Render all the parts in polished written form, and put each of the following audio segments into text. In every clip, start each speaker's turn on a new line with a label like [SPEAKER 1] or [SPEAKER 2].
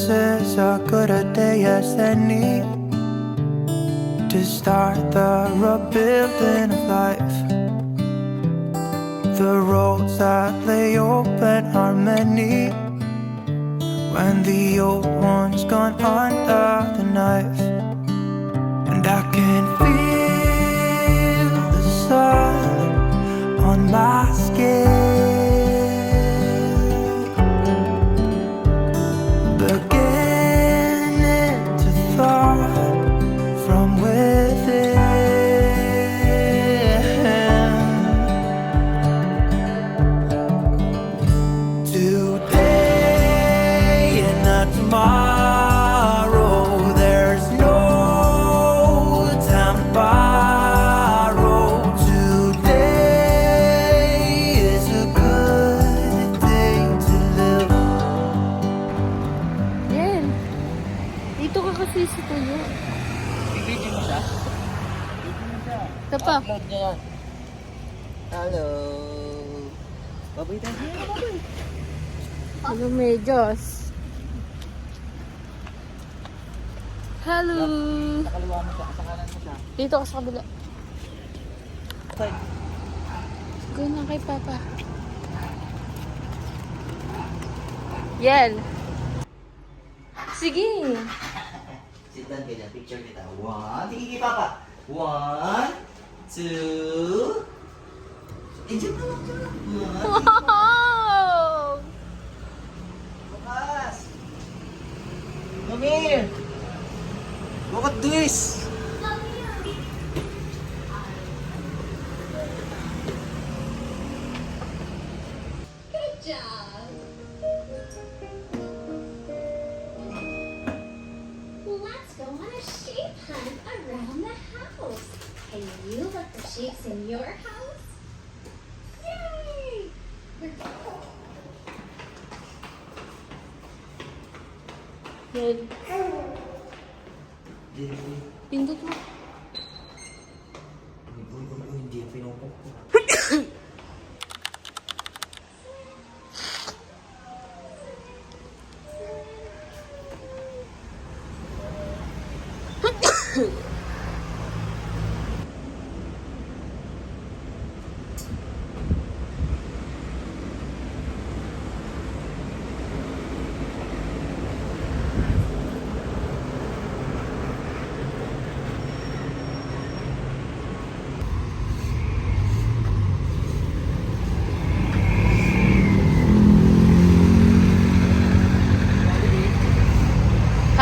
[SPEAKER 1] This is a good a day as any to start the rebuilding of life. The roads that lay open are many when the old one's gone under the knife. And I can feel the sun on my skin, beginning to thaw from within. Today and not tomorrow, there's no time to borrow. Today is a good day to live.
[SPEAKER 2] Yan. Dito ka kasi sa tuyo.
[SPEAKER 3] Bibigyan mo siya?
[SPEAKER 2] Ito pa.
[SPEAKER 3] Upload niya yan. Hello. Baboy tayo siya. Baboy.
[SPEAKER 2] Hello, Medyos. Hello.
[SPEAKER 3] Nakaliwa mo siya. Sa kanan mo siya.
[SPEAKER 2] Dito ka sa kabila.
[SPEAKER 3] Side.
[SPEAKER 2] Go na kay Papa. Yel. Sige.
[SPEAKER 3] Sit down ka dyan. Picture kita. One. Tingin kay Papa. One. Two. Enjoy na lang dyan. One.
[SPEAKER 2] Wow!
[SPEAKER 3] Bukas. Come here. Look at this.
[SPEAKER 4] Good job. Let's go on a shape hunt around the house. Can you look for shapes in your house? Yay!
[SPEAKER 2] Yel. Pindot mo.
[SPEAKER 3] Hindi pinupok ko.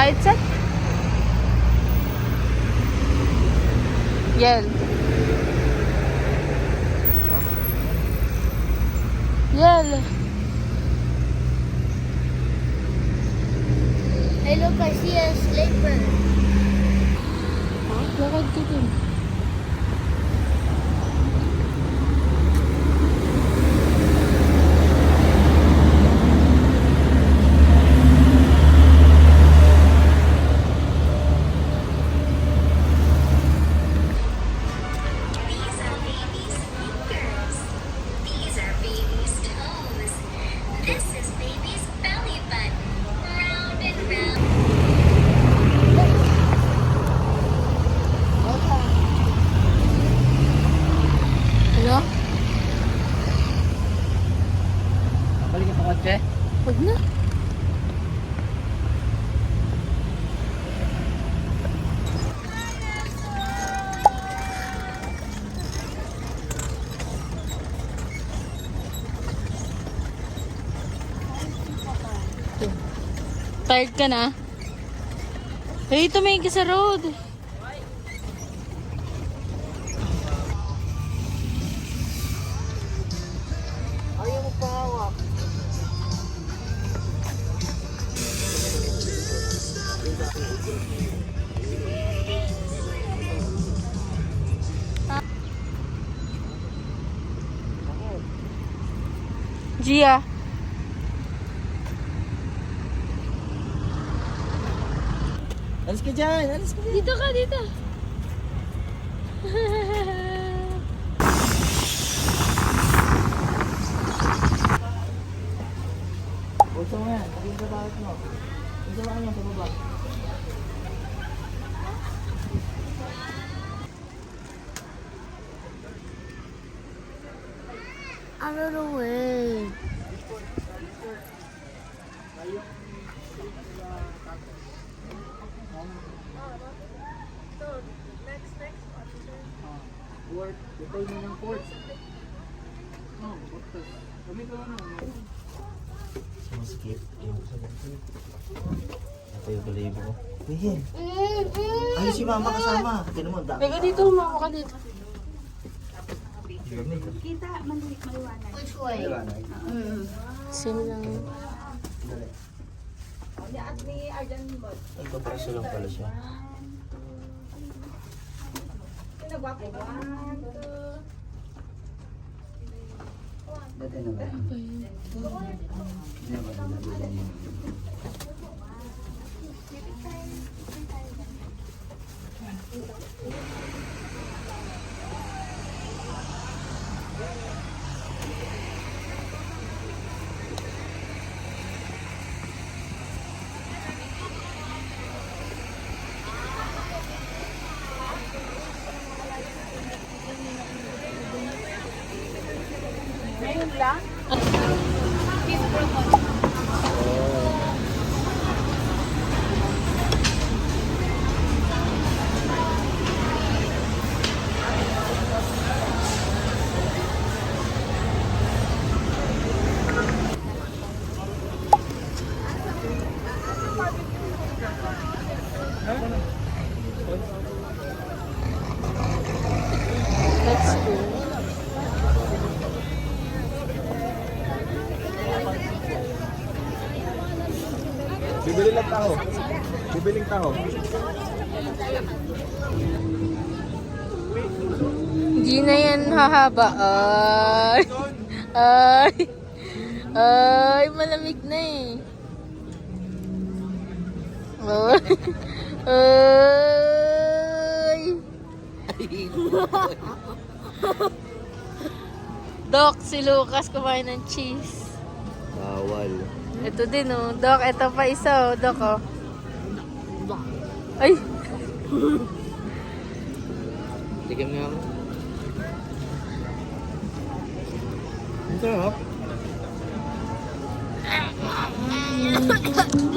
[SPEAKER 2] Height set. Yel. Yel.
[SPEAKER 4] Hey, look, I see a sleeper.
[SPEAKER 2] Lakad ka din.
[SPEAKER 4] These are baby's fingers. These are baby's toes. This is baby's belly button. Round and round.
[SPEAKER 2] Ano?
[SPEAKER 3] Balik ka sa kotse.
[SPEAKER 2] Huwag na. Tired ka na? Hey, tumingin ka sa road.
[SPEAKER 3] Ayaw mo pahawak.
[SPEAKER 2] Gia.
[SPEAKER 3] Alis ka dyan. Alis ka dyan.
[SPEAKER 2] Dito ka, dito.
[SPEAKER 3] Buksan mo yan. Sabihin sa bakit mo.
[SPEAKER 2] Out of the way.
[SPEAKER 3] Sumaskip. Ito yung balibo ko. Ayan. Ay, si mama kasama. Tignan mo, dami.
[SPEAKER 2] Teka dito, mama ka dito.
[SPEAKER 4] Which way?
[SPEAKER 2] Same lang.
[SPEAKER 3] Ay, papraso lang pala siya.
[SPEAKER 2] Let's go.
[SPEAKER 5] Bibili lang taho. Bibiling taho.
[SPEAKER 2] Hindi na yan hahaba. Ay. Ay. Ay, malamig na eh. Ay. Ay. Doc, si Lucas kumain ng cheese.
[SPEAKER 3] Bawal.
[SPEAKER 2] Ito din oh. Doc, ito pa isa oh. Doc oh. Ay.
[SPEAKER 3] Tigam nga ako. Ang sarap.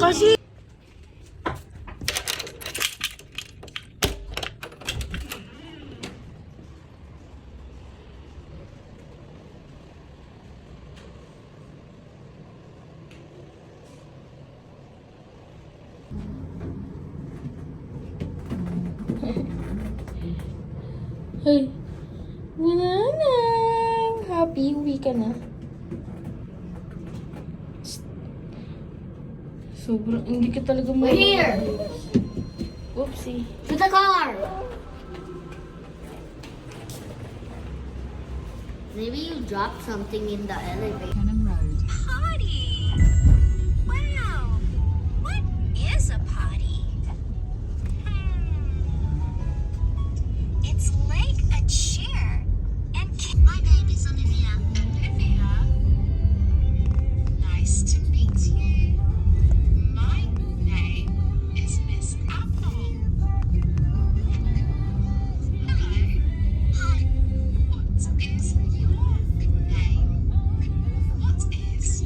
[SPEAKER 2] Kasi Hey, wala na. Happy, uwi ka na. Sobrang, hindi ka talaga mo.
[SPEAKER 4] Here!
[SPEAKER 2] Oopsie.
[SPEAKER 4] To the car! Maybe you dropped something in the elevator. Potty! Wow! What is a potty? It's like a chair. And my name is Olivia. Olivia? Nice to meet you. My name is Miss Apple. Hello. Hi. What is your name? What is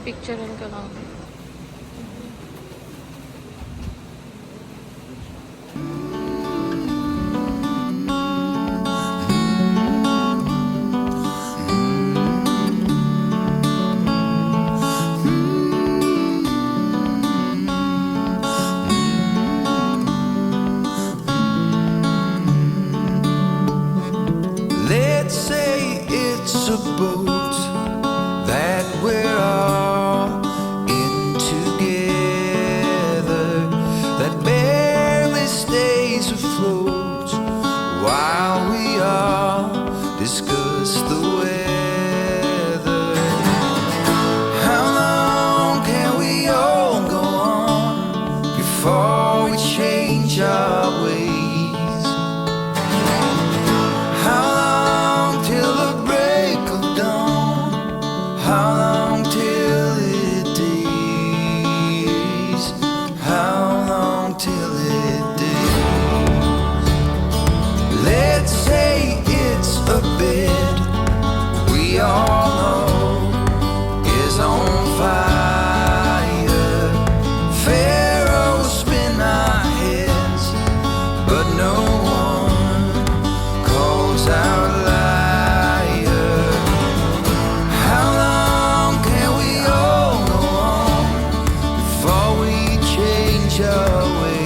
[SPEAKER 2] Pipicturean ko lang.
[SPEAKER 1] Let's say it's a boat that we're all in together, that barely stays afloat while we all discuss the weather. How long can we all go on before we change our ways? How long till the break of dawn? How long till it days? How long till it days? Let's say it's a bed we all know is on fire. Pharaohs spin our heads, but no one calls out liar. How long can we all go on before we change our ways?